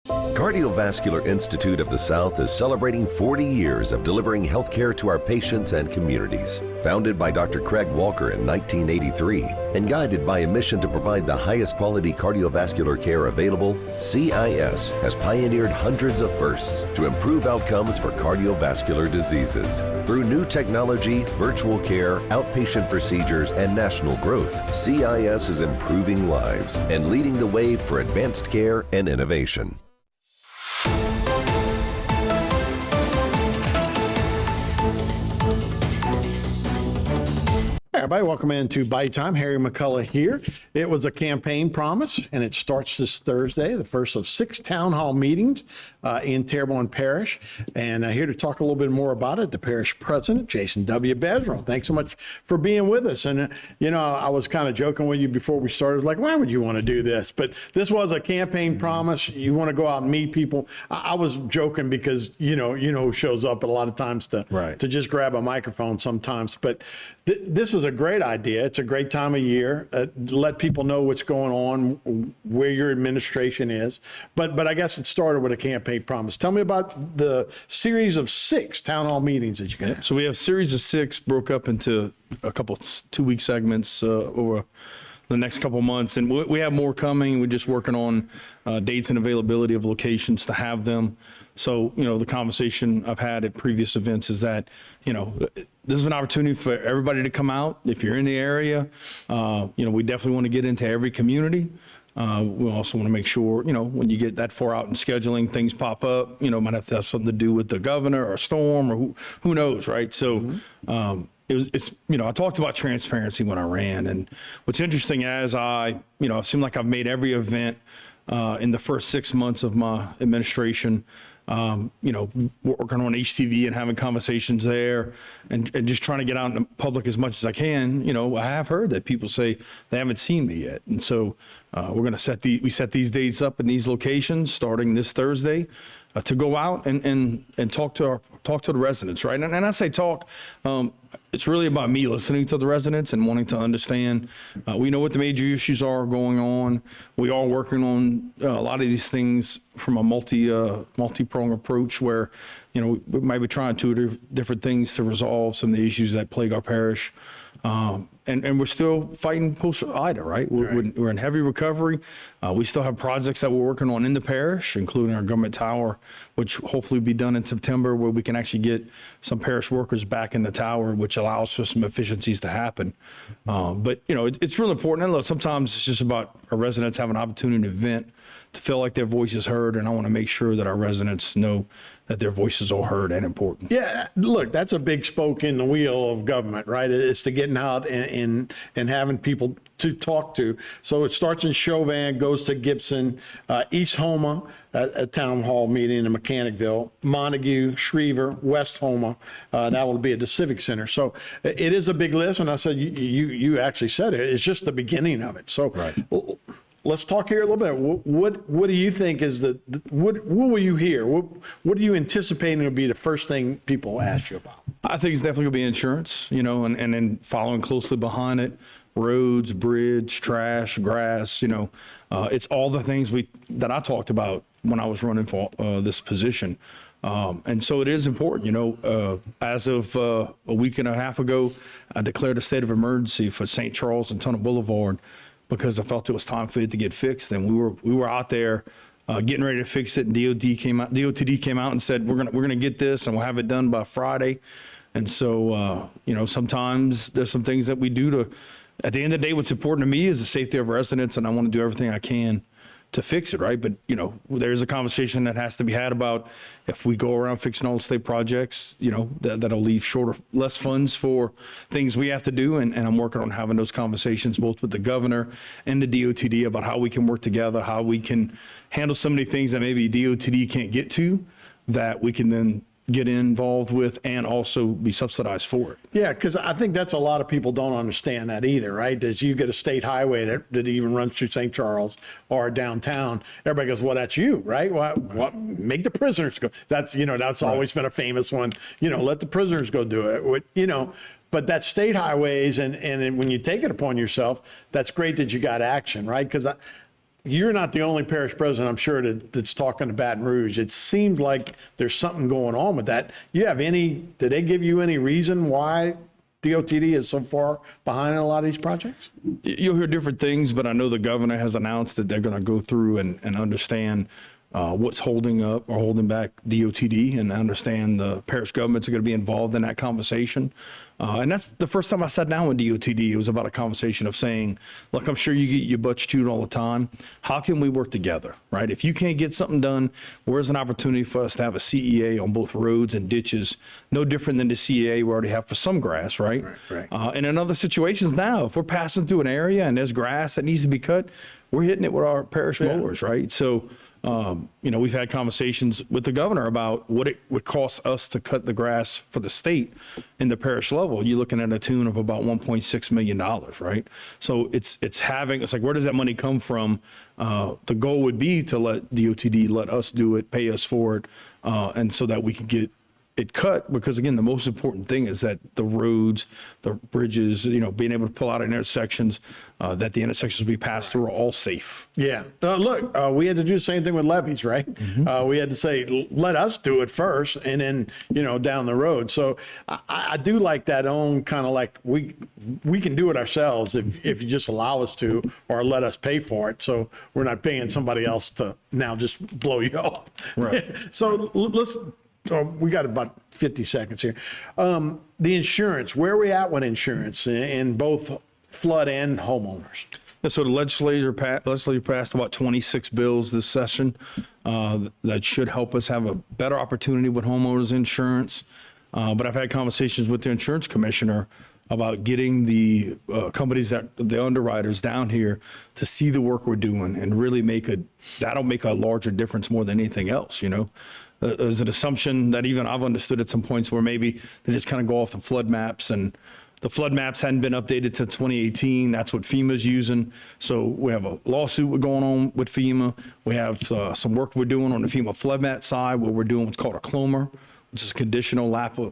Cardiovascular Institute of the South is celebrating 40 years of delivering healthcare to our patients and communities. Founded by Dr. Craig Walker in 1983 and guided by a mission to provide the highest quality cardiovascular care available, CIS has pioneered hundreds of firsts to improve outcomes for cardiovascular diseases. Through new technology, virtual care, outpatient procedures, and national growth, CIS is improving lives and leading the way for advanced care and innovation. Everybody, welcome into Bayou Time. Harry McCullough here. It was a campaign promise, and it starts this Thursday, the first of 6 town hall meetings in Terrebonne Parish. And here to talk a little bit more about it, the parish president, Jason W. Bezrell. Thanks so much for being with us. And, I was kind of joking with you before we started, like, why would you want to do this? But this was a campaign promise. You want to go out and meet people. I was joking because, who shows up a lot of times to just grab a microphone sometimes. But this is a great idea. It's a great time of year. Let people know what's going on, where your administration is. But I guess it started with a campaign promise. Tell me about the series of 6 town hall meetings that you got. So we have a series of 6 broke up into a couple 2-week segments over the next couple months, and we have more coming. We're just working on dates and availability of locations to have them. So, the conversation I've had at previous events is that, this is an opportunity for everybody to come out. If you're in the area, we definitely want to get into every community. We also want to make sure, when you get that far out in scheduling, things pop up, might have to have something to do with the governor or a storm or who knows, right? So, I talked about transparency when I ran, and what's interesting as it seemed like I've made every event in the first 6 months of my administration, working on HTV and having conversations there and just trying to get out in the public as much as I can. I have heard that people say they haven't seen me yet. And so we're going to we set these dates up in these locations starting this Thursday to go out and talk to the residents, right? And I say talk, it's really about me listening to the residents and wanting to understand. We know what the major issues are going on. We are working on a lot of these things from a multi-pronged approach where, we might be trying 2 different things to resolve some of the issues that plague our parish. And we're still fighting post-Ida, right? We're in heavy recovery. We still have projects that we're working on in the parish, including our government tower, which hopefully will be done in September, where we can actually get some parish workers back in the tower, which allows for some efficiencies to happen. But, it's really important. And look, sometimes it's just about our residents having an opportunity to vent, to feel like their voice is heard. And I want to make sure that our residents know that their voices are heard and important. Yeah, look, that's a big spoke in the wheel of government, right? It's to getting out and having people to talk to. So it starts in Chauvin, goes to Gibson, East Houma, a town hall meeting in Mechanicville, Montague, Shriever, West Houma. That will be at the Civic Center. So it is a big list. And I said, you actually said it. It's just the beginning of it. So let's talk here a little bit. What do you think is what will you hear? What are you anticipating will be the first thing people ask you about? I think it's definitely going to be insurance, and then following closely behind it, roads, bridge, trash, grass, it's all the things that I talked about when I was running for this position. And so it is important, as of a week and a half ago, I declared a state of emergency for St. Charles and Tunnel Boulevard, because I felt it was time for it to get fixed. And we were out there getting ready to fix it, and DOTD came out and said, we're gonna get this and we'll have it done by Friday. And so, sometimes there's some things that we do at the end of the day, what's important to me is the safety of residents, and I want to do everything I can to fix it, right? But, there's a conversation that has to be had about if we go around fixing all the state projects, that'll leave less funds for things we have to do. And I'm working on having those conversations both with the governor and the DOTD about how we can work together, how we can handle so many things that maybe DOTD can't get to, that we can then get involved with and also be subsidized for it. Yeah, because I think that's a lot of people don't understand that either, right? As you get a state highway that even runs through St. Charles or downtown, everybody goes, well, that's you, right? Well, make the prisoners go. That's always been a famous one. Let the prisoners go do it. But that's state highways, and when you take it upon yourself, that's great that you got action, right? Because you're not the only parish president, I'm sure, that's talking to Baton Rouge. It seems like there's something going on with that. Did they give you any reason why DOTD is so far behind in a lot of these projects? You'll hear different things, but I know the governor has announced that they're going to go through and understand what's holding up or holding back DOTD, and understand the parish governments are going to be involved in that conversation. And that's the first time I sat down with DOTD. It was about a conversation of saying, look, I'm sure you get your butts chewed all the time. How can we work together, right? If you can't get something done, where's an opportunity for us to have a CEA on both roads and ditches, no different than the CEA we already have for some grass, right? Right. And in other situations now, if we're passing through an area and there's grass that needs to be cut, we're hitting it with our parish mowers, right? So, we've had conversations with the governor about what it would cost us to cut the grass for the state in the parish level. You're looking at a tune of about $1.6 million, right? So it's like, where does that money come from? The goal would be to let DOTD let us do it, pay us for it, and so that we can get it cut, because again, the most important thing is that the roads, the bridges, being able to pull out intersections, that the intersections we pass through are all safe. Yeah. Look, we had to do the same thing with levees, right? We had to say, let us do it first, and then, down the road. So I do like that own kind of like, we can do it ourselves if you just allow us to, or let us pay for it. So we're not paying somebody else to now just blow you off. Right. So we got about 50 seconds here. The insurance, where are we at with insurance in both flood and homeowners? So the legislature passed about 26 bills this session that should help us have a better opportunity with homeowners insurance. But I've had conversations with the insurance commissioner about getting the companies, the underwriters down here to see the work we're doing and really that'll make a larger difference more than anything else, There's an assumption that even I've understood at some points where maybe they just kind of go off the flood maps, and the flood maps hadn't been updated to 2018. That's what FEMA's using. So we have a lawsuit going on with FEMA. We have some work we're doing on the FEMA flood map side where we're doing what's called a CLOMR, which is a conditional letter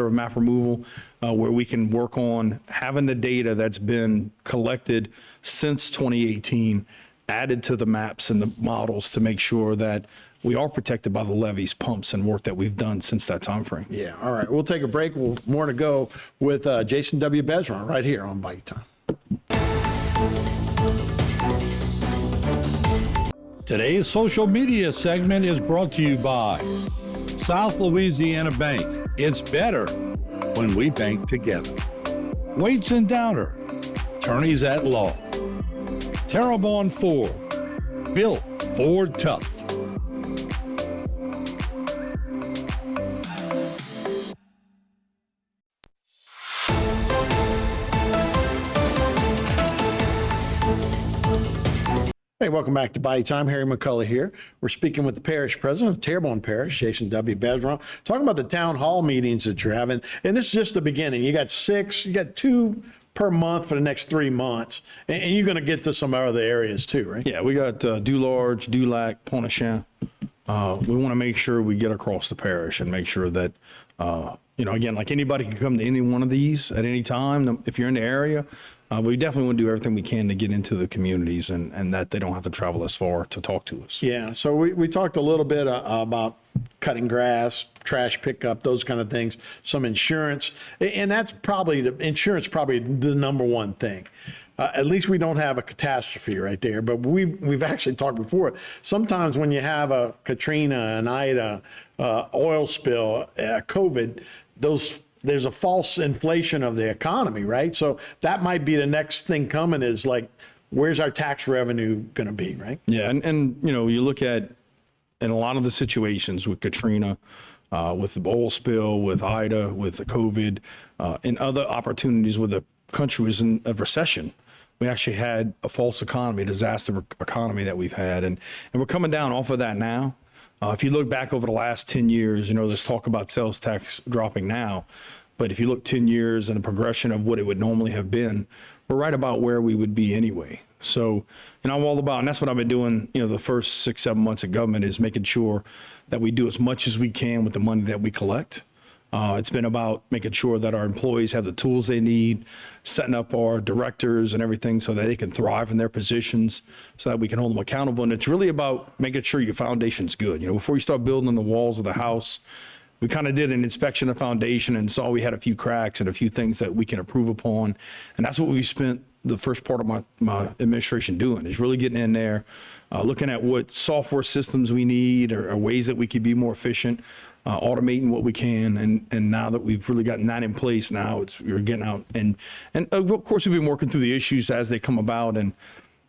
of map removal, where we can work on having the data that's been collected since 2018 added to the maps and the models to make sure that we are protected by the levees, pumps, and work that we've done since that time frame. Yeah. All right. We'll take a break. More to go with Jason W. Bezron right here on Bayou Time. Today's social media segment is brought to you by South Louisiana Bank. It's better when we bank together. Waits and Downer, attorneys at law. Terrebonne Ford, built Ford tough. Hey, welcome back to Bayou Time. Harry McCullough here. We're speaking with the parish president of Terrebonne Parish, Jason W. Bezron, talking about the town hall meetings that you're having. And this is just the beginning. You got 2 per month for the next 3 months. And you're going to get to some other areas too, right? Yeah, we got Dularge, Dulac, Pointe-aux-Champs. We want to make sure we get across the parish and make sure that, again, like anybody can come to any one of these at any time if you're in the area. We definitely want to do everything we can to get into the communities and that they don't have to travel as far to talk to us. Yeah, so we talked a little bit about cutting grass, trash pickup, those kind of things, some insurance. And that's probably the number one thing. At least we don't have a catastrophe right there. But we've actually talked before. Sometimes when you have a Katrina, an Ida, oil spill, COVID, there's a false inflation of the economy, right? So that might be the next thing coming is like, where's our tax revenue going to be, right? Yeah, and you look at in a lot of the situations with Katrina, with the oil spill, with Ida, with the COVID, and other opportunities where the country was in a recession. We actually had a false economy, disaster economy that we've had, and we're coming down off of that now. If you look back over the last 10 years, there's talk about sales tax dropping now. But if you look 10 years and the progression of what it would normally have been, we're right about where we would be anyway. So, I'm all about, and that's what I've been doing, the first 6-7 months of government is making sure that we do as much as we can with the money that we collect. It's been about making sure that our employees have the tools they need, setting up our directors and everything so that they can thrive in their positions, so that we can hold them accountable. And it's really about making sure your foundation's good. Before you start building the walls of the house, we kind of did an inspection of the foundation and saw we had a few cracks and a few things that we can improve upon. And that's what we spent the first part of my administration doing, is really getting in there, looking at what software systems we need or ways that we could be more efficient, automating what we can. And now that we've really gotten that in place, now we're getting out. And of course, we've been working through the issues as they come about. And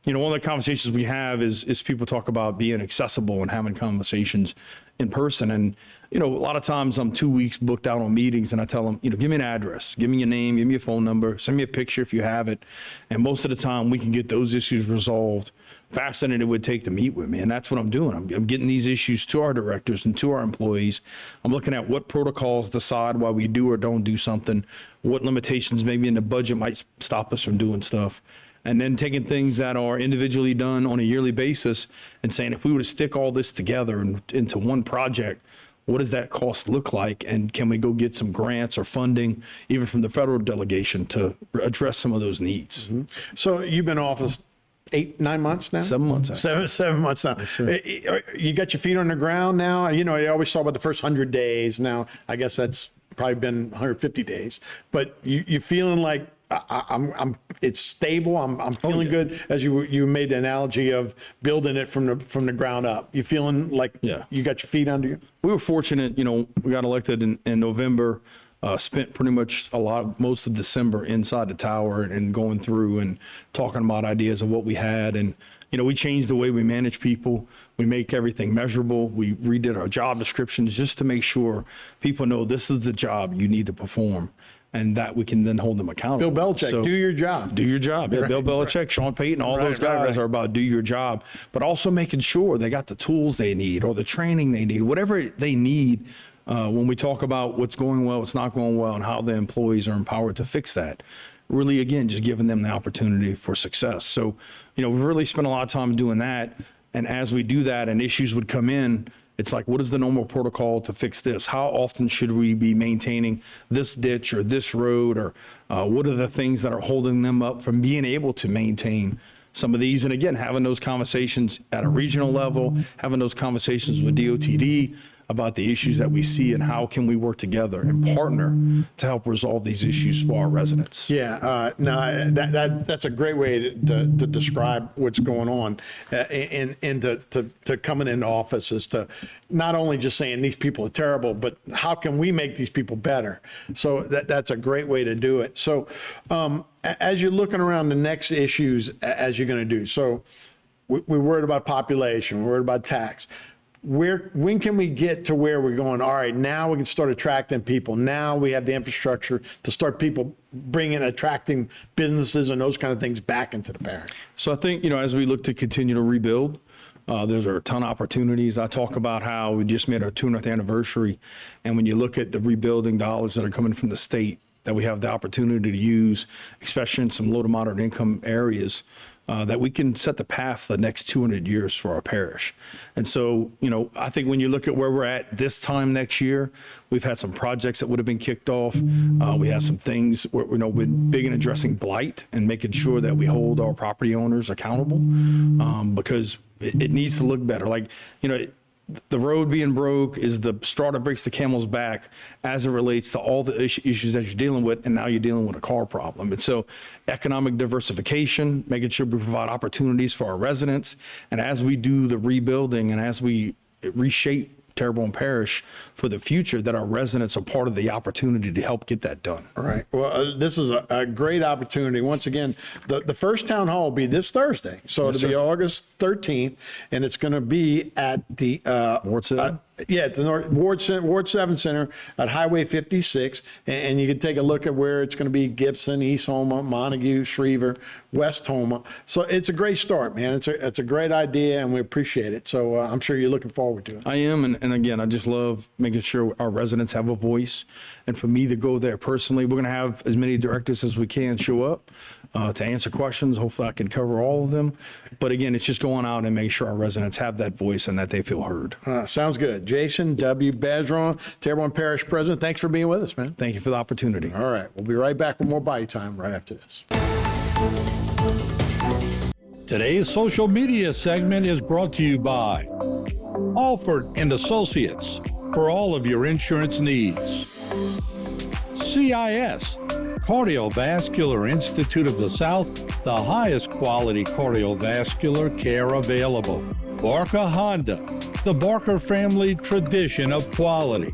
one of the conversations we have is people talk about being accessible and having conversations in person. And, a lot of times I'm 2 weeks booked out on meetings and I tell them, give me an address, give me your name, give me your phone number, send me a picture if you have it. And most of the time we can get those issues resolved faster than it would take to meet with me. And that's what I'm doing. I'm getting these issues to our directors and to our employees. I'm looking at what protocols decide why we do or don't do something, what limitations maybe in the budget might stop us from doing stuff. And then taking things that are individually done on a yearly basis and saying, if we were to stick all this together into one project, what does that cost look like? And can we go get some grants or funding, even from the federal delegation, to address some of those needs? Mm-hmm. So you've been in office 9 months now? 7 months. Actually. Seven months now. You got your feet on the ground now? You always talk about the first 100 days. Now, I guess that's probably been 150 days. But you feeling like it's stable. I'm feeling good, as you made the analogy of building it from the ground up. You feeling like you got your feet under you? We were fortunate, we got elected in November, spent pretty much most of December inside the tower and going through and talking about ideas of what we had. And, we changed the way we manage people. We make everything measurable. We redid our job descriptions just to make sure people know this is the job you need to perform, and that we can then hold them accountable. Bill Belichick, do your job. Do your job. Yeah, right, Bill Belichick, right. Sean Payton, all those guys are about do your job, but also making sure they got the tools they need or the training they need, whatever they need when we talk about what's going well, what's not going well, and how the employees are empowered to fix that. Really, again, just giving them the opportunity for success. So, we really spent a lot of time doing that. And as we do that and issues would come in, it's like, what is the normal protocol to fix this? How often should we be maintaining this ditch or this road? Or what are the things that are holding them up from being able to maintain some of these? And again, having those conversations at a regional level, having those conversations with DOTD about the issues that we see and how can we work together and partner to help resolve these issues for our residents. Yeah, no, that's a great way to describe what's going on, and to coming into office is to not only just saying these people are terrible, but how can we make these people better? So that's a great way to do it. So as you're looking around the next issues as you're going to do, so we're worried about population, we're worried about tax. When can we get to where we're going, all right, now we can start attracting people. Now we have the infrastructure to start attracting businesses and those kind of things back into the parish. So I think, as we look to continue to rebuild, there's a ton of opportunities. I talk about how we just made our 200th anniversary. And when you look at the rebuilding dollars that are coming from the state that we have the opportunity to use, especially in some low to moderate income areas, that we can set the path for the next 200 years for our parish. And so, I think when you look at where we're at this time next year, we've had some projects that would have been kicked off. We have some things where, we're big in addressing blight and making sure that we hold our property owners accountable, because it needs to look better. Like, the road being broke is the straw that breaks the camel's back as it relates to all the issues that you're dealing with, and now you're dealing with a car problem. And so economic diversification, making sure we provide opportunities for our residents, and as we do the rebuilding and as we reshape Terrebonne Parish for the future, that our residents are part of the opportunity to help get that done. All right. Well, this is a great opportunity. Once again, the first town hall will be this Thursday. So it'll be August 13th, and it's going to be at the at the Ward 7 Center at Highway 56, and you can take a look at where it's going to be: Gibson, East Houma, Montague, Schriever, West Houma. So it's a great start, man. It's a great idea, and we appreciate it. So I'm sure you're looking forward to it. I am, and again, I just love making sure our residents have a voice. And for me to go there personally, we're going to have as many directors as we can show up to answer questions. Hopefully I can cover all of them. But again, it's just going out and making sure our residents have that voice and that they feel heard. Sounds good. Jason W. Bergeron, Terrebonne Parish President, thanks for being with us, man. Thank you for the opportunity. All right, we'll be right back with more Bayou Time right after this. Today's social media segment is brought to you by Alford and Associates for all of your insurance needs. CIS, Cardiovascular Institute of the South, the highest quality cardiovascular care available. Barker Honda, the Barker family tradition of quality.